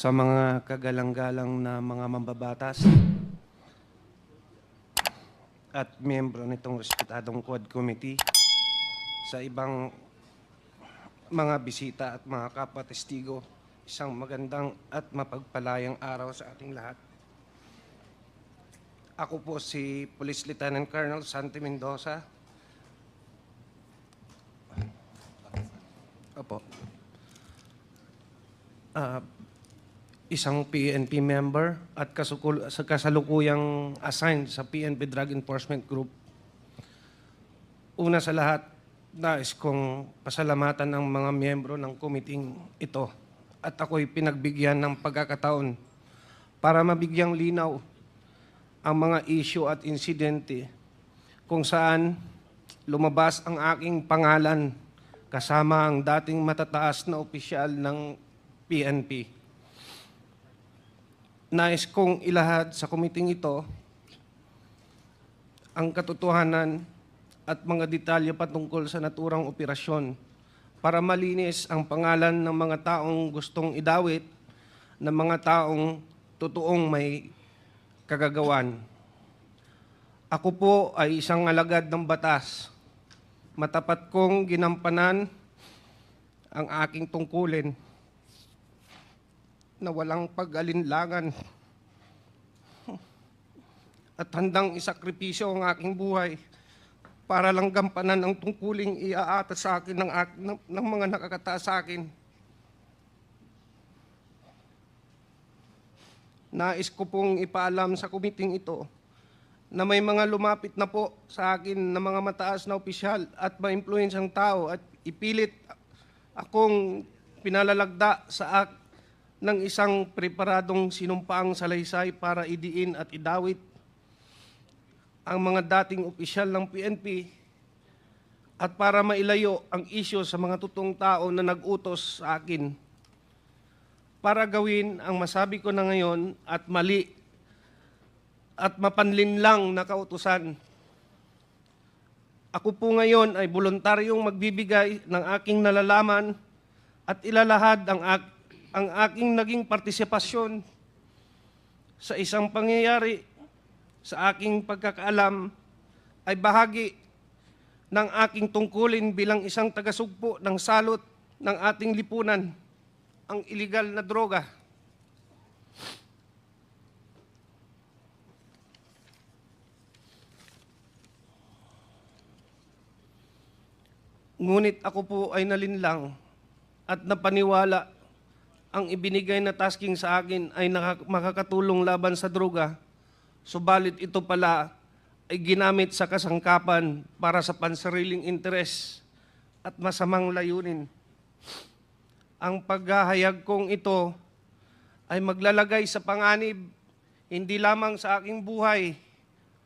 sa mga kagalang-galang na mga mambabatas at miyembro nitong respetadong Quad Committee, sa ibang mga bisita at mga kapwa-testigo, isang magandang at mapagpalayang araw sa ating lahat. Ako po si Police Lieutenant Colonel Santi Mendoza. Opo. Isang PNP member at kasalukuyang assigned sa PNP Drug Enforcement Group. Una sa lahat, nais kong pasalamatan ang mga miyembro ng committee ito at ako'y pinagbigyan ng pagkakataon para mabigyang linaw ang mga issue at insidente kung saan lumabas ang aking pangalan kasama ang dating matataas na opisyal ng PNP. Nais kong ilahad sa kumiting ito ang katotohanan at mga detalye patungkol sa naturang operasyon para malinis ang pangalan ng mga taong gustong idawit ng mga taong totoong may kagagawan. Ako po ay isang alagad ng batas. Matapat kong ginampanan ang aking tungkulin na walang pag-alinlangan at handang isakripisyo ang aking buhay para lang gampanan ang tungkuling iaata sa akin ng mga nakakataas sa akin. Nais ko pong ipaalam sa kumiting ito na may mga lumapit na po sa akin na mga mataas na opisyal at maimpluwensyang tao at ipilit akong pinalalagda ng isang preparadong sinumpaang salaysay para idiin at idawit ang mga dating opisyal ng PNP at para mailayo ang isyu sa mga totoong tao na nag-utos sa akin para gawin ang masabi ko na ngayon at mali at mapanlinlang na kautusan. Ako po ngayon ay voluntaryong magbibigay ng aking nalalaman at ilalahad ang aking naging partisipasyon sa isang pangyayari sa aking pagkakaalam ay bahagi ng aking tungkulin bilang isang tagasugpo ng salot ng ating lipunan, ang iligal na droga. Ngunit ako po ay nalinlang at napaniwala ang ibinigay na tasking sa akin ay makakatulong laban sa droga. Subalit ito pala ay ginamit sa kasangkapan para sa pansariling interes at masamang layunin. Ang paghahayag kong ito ay maglalagay sa panganib hindi lamang sa aking buhay,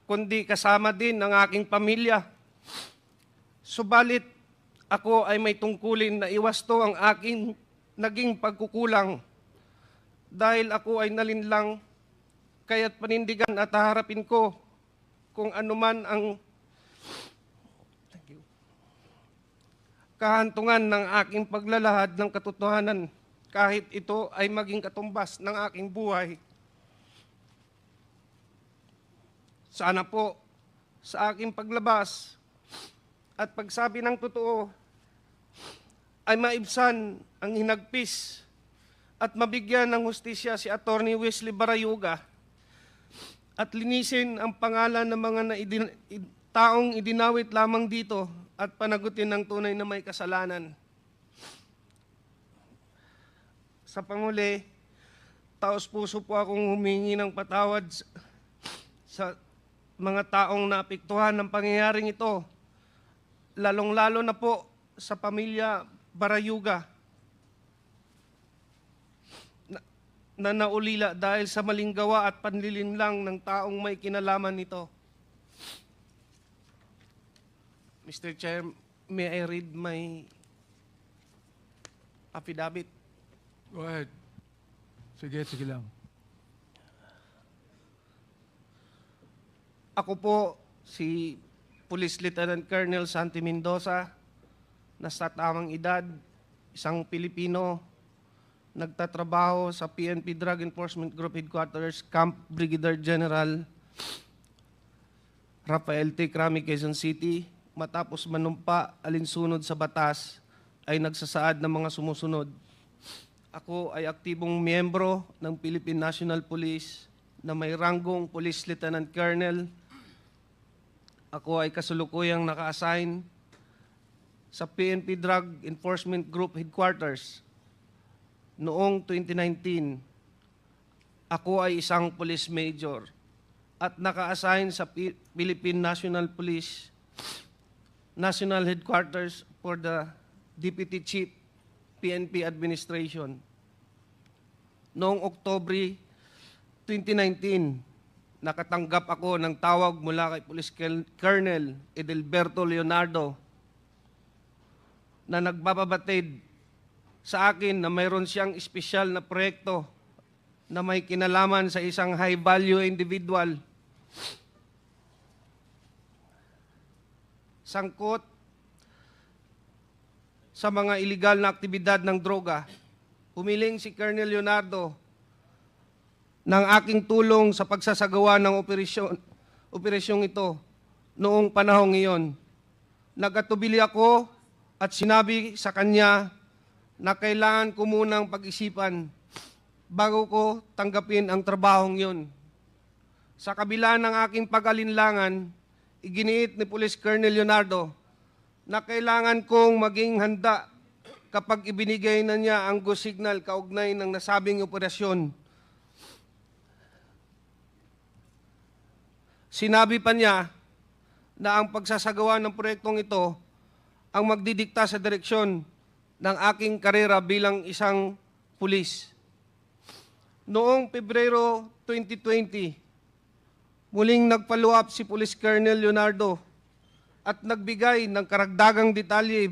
kundi kasama din ng aking pamilya. Subalit ako ay may tungkulin na iwasto ang aking naging pagkukulang dahil ako ay nalinlang. Kaya't panindigan at haharapin ko kung anuman ang kahantungan ng aking paglalahad ng katotohanan kahit ito ay maging katumbas ng aking buhay. Sana po sa aking paglabas at pagsabi ng totoo ay maibsan ang hinagpis at mabigyan ng hustisya si Attorney Wesley Barayuga at linisin ang pangalan ng mga taong idinawit lamang dito at panagutin ng tunay na may kasalanan. Sa panguli, taos-puso po akong humingi ng patawad sa mga taong naapektuhan ng pangyayaring ito, lalong-lalo na po sa pamilya Barayuga na naulila dahil sa maling gawa at panlilinlang ng taong may kinalaman nito. Mr. Chair, may I read my affidavit? Go ahead. Sige lang. Ako po si Police Lieutenant Colonel Santi Mendoza, na sa tamang edad, isang Pilipino nagtatrabaho sa PNP Drug Enforcement Group Headquarters, Camp Brigadier General Rafael T. Crami, Quezon City, matapos manumpa alinsunod sa batas, ay nagsasaad ng mga sumusunod. Ako ay aktibong miyembro ng Philippine National Police na may ranggong Police Lieutenant Colonel. Ako ay kasulukuyang naka-assign sa PNP Drug Enforcement Group Headquarters. Noong 2019, ako ay isang police major at naka-assign sa Philippine National Police National Headquarters for the Deputy Chief PNP Administration. Noong Oktubre 2019, nakatanggap ako ng tawag mula kay Police Colonel Edelberto Leonardo na nagbababatid sa akin na mayroon siyang espesyal na proyekto na may kinalaman sa isang high-value individual. Sangkot sa mga iligal na aktibidad ng droga, humiling si Colonel Leonardo ng aking tulong sa pagsasagawa ng operasyong ito noong panahong iyon. Nagatubili ako at sinabi sa kanya na kailangan ko munang pag-isipan bago ko tanggapin ang trabahong iyon. Sa kabila ng aking pag-alinlangan, iginiit ni Police Colonel Leonardo na kailangan kong maging handa kapag ibinigay na niya ang go signal kaugnay ng nasabing operasyon. Sinabi pa niya na ang pagsasagawa ng proyektong ito ang magdidikta sa direksyon ng aking karera bilang isang pulis. Noong Pebrero 2020, muling nag-follow up si Police Colonel Leonardo at nagbigay ng karagdagang detalye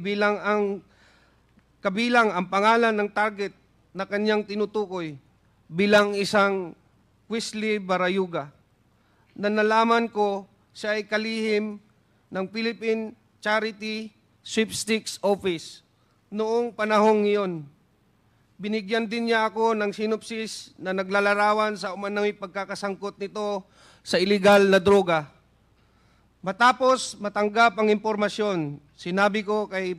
kabilang ang pangalan ng target na kanyang tinutukoy bilang isang Wesley Barayuga, na nalaman ko siya ay kalihim ng Philippine Charity Sweepstakes Office noong panahong iyon. Binigyan din niya ako ng sinopsis na naglalarawan sa umano'y pagkakasangkot nito sa iligal na droga. Matapos matanggap ang impormasyon, sinabi ko kay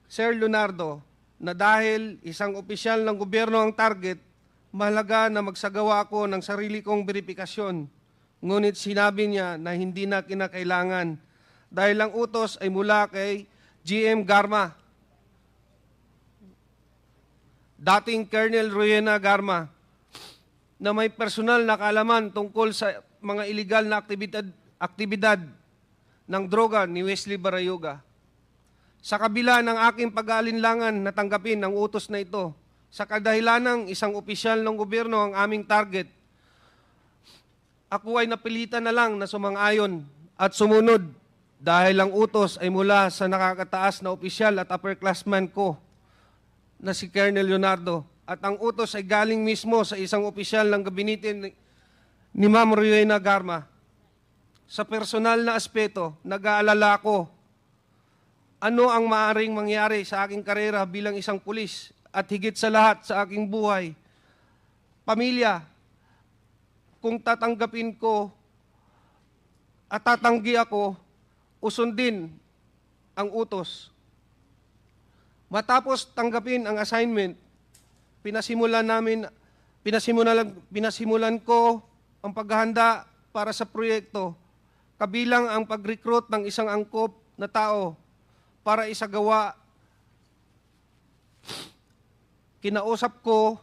Sir Leonardo na dahil isang opisyal ng gobyerno ang target, mahalaga na magsagawa ako ng sarili kong verifikasyon. Ngunit sinabi niya na hindi na kinakailangan dahil ang utos ay mula kay GM Garma, dating Colonel Rowena Garma, na may personal na kaalaman tungkol sa mga iligal na aktibidad ng droga ni Wesley Barayuga. Sa kabila ng aking pag-aalinlangan na tanggapin ang utos na ito, sa kadahilanang isang opisyal ng gobyerno ang aming target, ako ay napilitan na lang na sumang-ayon at sumunod dahil ang utos ay mula sa nakakataas na opisyal at upperclassman ko na si Colonel Leonardo, at ang utos ay galing mismo sa isang opisyal ng gabinete ni Ma'am Rowena Garma. Sa personal na aspeto, nag-aalala ko ano ang maaaring mangyari sa aking karera bilang isang pulis at higit sa lahat sa aking buhay, pamilya, kung tatanggapin ko at tatanggi ako, usundin ang utos. Matapos tanggapin ang assignment, pinasimulan ko ang paghahanda para sa proyekto, kabilang ang pag-recruit ng isang angkop na tao para isagawa. Kinausap ko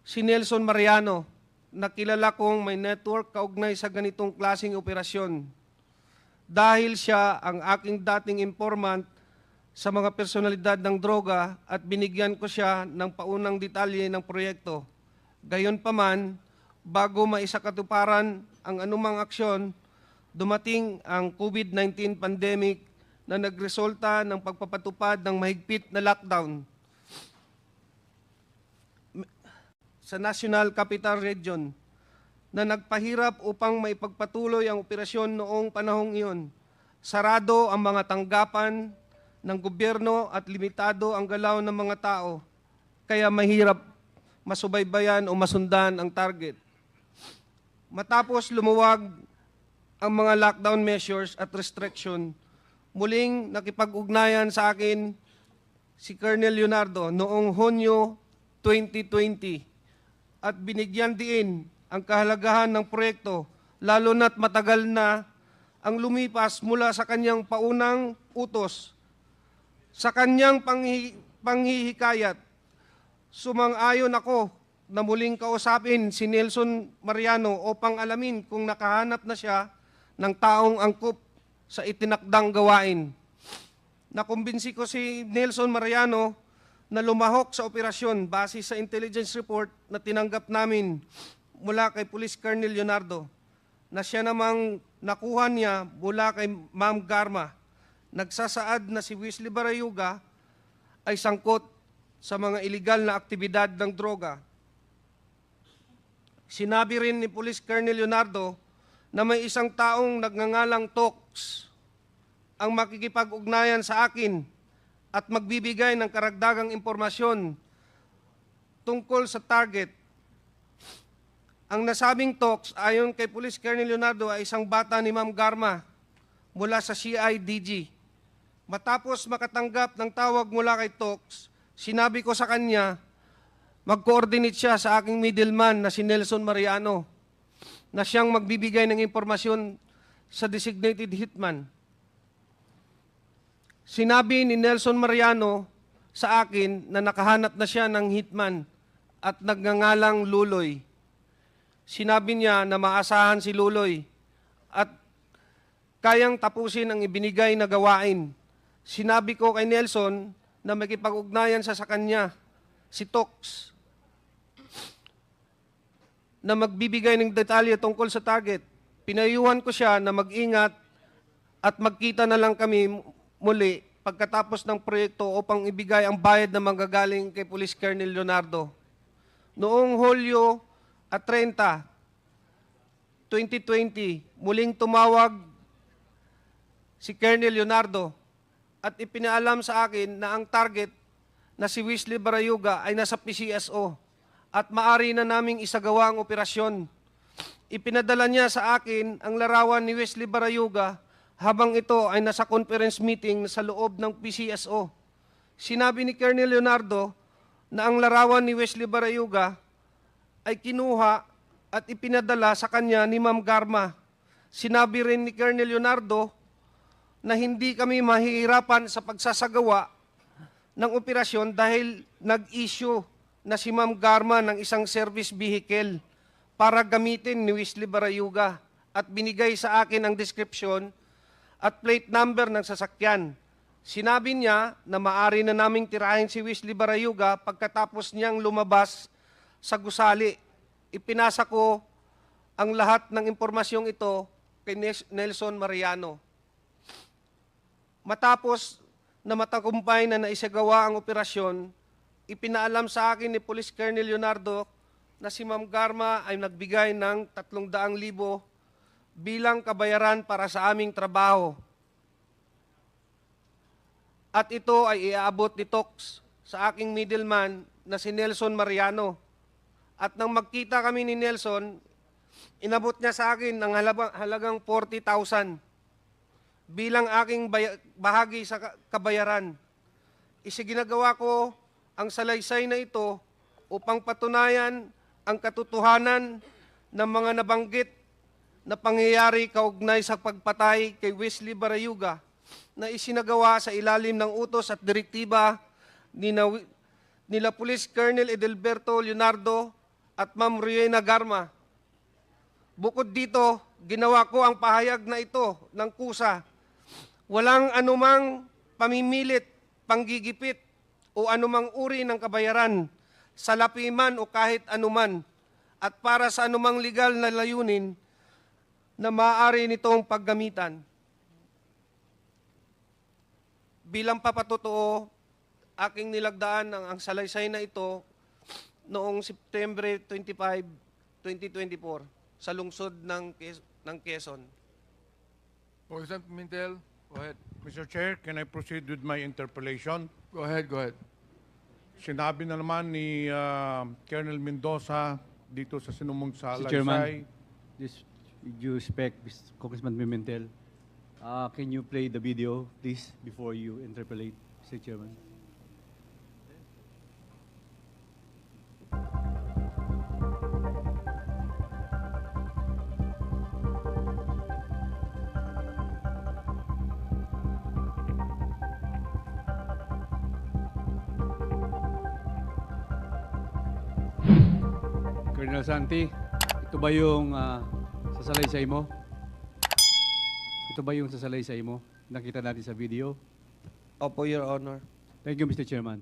si Nelson Mariano, na kilala kong may network kaugnay sa ganitong klaseng operasyon. Dahil siya ang aking dating informant sa mga personalidad ng droga at binigyan ko siya ng paunang detalye ng proyekto. Gayunpaman, bago maisakatuparan ang anumang aksyon, dumating ang COVID-19 pandemic na nagresulta ng pagpapatupad ng mahigpit na lockdown sa National Capital Region na nagpahirap upang maipagpatuloy ang operasyon noong panahong iyon. Sarado ang mga tanggapan ng gobyerno at limitado ang galaw ng mga tao, kaya mahirap masubaybayan o masundan ang target. Matapos lumuwag ang mga lockdown measures at restriction, muling nakipag-ugnayan sa akin si Colonel Leonardo noong Hunyo 2020 at binigyan diin ang kahalagahan ng proyekto, lalo na't matagal na ang lumipas mula sa kanyang paunang utos. Sa kanyang panghihikayat, sumang-ayon ako na muling kausapin si Nelson Mariano upang alamin kung nakahanap na siya ng taong angkop sa itinakdang gawain. Nakumbinsi ko si Nelson Mariano na lumahok sa operasyon base sa intelligence report na tinanggap namin mula kay Police Colonel Leonardo, na siya namang nakuha niya mula kay Ma'am Garma. Nagsasaad na si Wesley Barayuga ay sangkot sa mga iligal na aktibidad ng droga. Sinabi rin ni Police Colonel Leonardo na may isang taong nagngangalang Tox ang makikipag-ugnayan sa akin at magbibigay ng karagdagang impormasyon tungkol sa target. Ang nasabing Tox, ayon kay Police Colonel Leonardo, ay isang bata ni Ma'am Garma mula sa CIDG. Matapos makatanggap ng tawag mula kay Tox, sinabi ko sa kanya, mag-coordinate siya sa aking middleman na si Nelson Mariano, na siyang magbibigay ng impormasyon sa designated hitman. Sinabi ni Nelson Mariano sa akin na nakahanap na siya ng hitman at nagngangalang Luloy. Sinabi niya na maasahan si Luloy at kayang tapusin ang ibinigay na gawain. Sinabi ko kay Nelson na makipag-ugnayan siya sa kanya, si Tox, na magbibigay ng detalye tungkol sa target. Pinayuhan ko siya na mag-ingat at magkita na lang kami muli pagkatapos ng proyekto upang ibigay ang bayad na manggagaling kay Police Colonel Leonardo. Noong Hulyo 30, 2020, muling tumawag si Colonel Leonardo at ipinaalam sa akin na ang target na si Wesley Barayuga ay nasa PCSO at maari na naming isagawa ang operasyon. Ipinadala niya sa akin ang larawan ni Wesley Barayuga habang ito ay nasa conference meeting sa loob ng PCSO. Sinabi ni Colonel Leonardo na ang larawan ni Wesley Barayuga ay kinuha at ipinadala sa kanya ni Ma'am Garma. Sinabi rin ni Colonel Leonardo na hindi kami mahihirapan sa pagsasagawa ng operasyon dahil nag-issue na si Ma'am Garma ng isang service vehicle para gamitin ni Wesley Barayuga at binigay sa akin ang description at plate number ng sasakyan. Sinabi niya na maari na naming tirahin si Wesley Barayuga pagkatapos niyang lumabas sa gusali. Ipinasa ko ang lahat ng impormasyong ito kay Nelson Mariano. Matapos na matagumpay na naisagawa ang operasyon, ipinaalam sa akin ni Police Colonel Leonardo na si Ma'am Garma ay nagbigay ng 300,000 bilang kabayaran para sa aming trabaho. At ito ay iaabot ni Tox sa aking middleman na si Nelson Mariano. At nang magkita kami ni Nelson, inabot niya sa akin ng halagang 40,000 bilang aking bahagi sa kabayaran. Isiginagawa ko ang salaysay na ito upang patunayan ang katotohanan ng mga nabanggit na pangyayari kaugnay sa pagpatay kay Wesley Barayuga na isinagawa sa ilalim ng utos at direktiba nila Police Colonel Edelberto Leonardo at Ma'am Rowena Garma. Bukod dito, ginawa ko ang pahayag na ito ng kusa. Walang anumang pamimilit, panggigipit o anumang uri ng kabayaran, salapi man o kahit anuman, at para sa anumang legal na layunin na maaari nitong paggamitan. Bilang papatotoo, aking nilagdaan ang salaysay na ito noong September 25, 2024 sa lungsod ng Quezon. Congressman Pimentel, go ahead. Mr. Chair, can I proceed with my interpellation? Go ahead, go ahead. sinabi na naman ni Colonel Mendoza dito sa sinumong sa Mr. Chairman, Alaysay. this, with due respect, Congressman Pimentel, can you play the video, please, before you interpolate, Mr. Chairman? Colonel Santi, ito ba yung sasalaysay mo? Ito ba yung sasalaysay mo? Nakita natin sa video. Opo, Your Honor. Thank you, Mr. Chairman.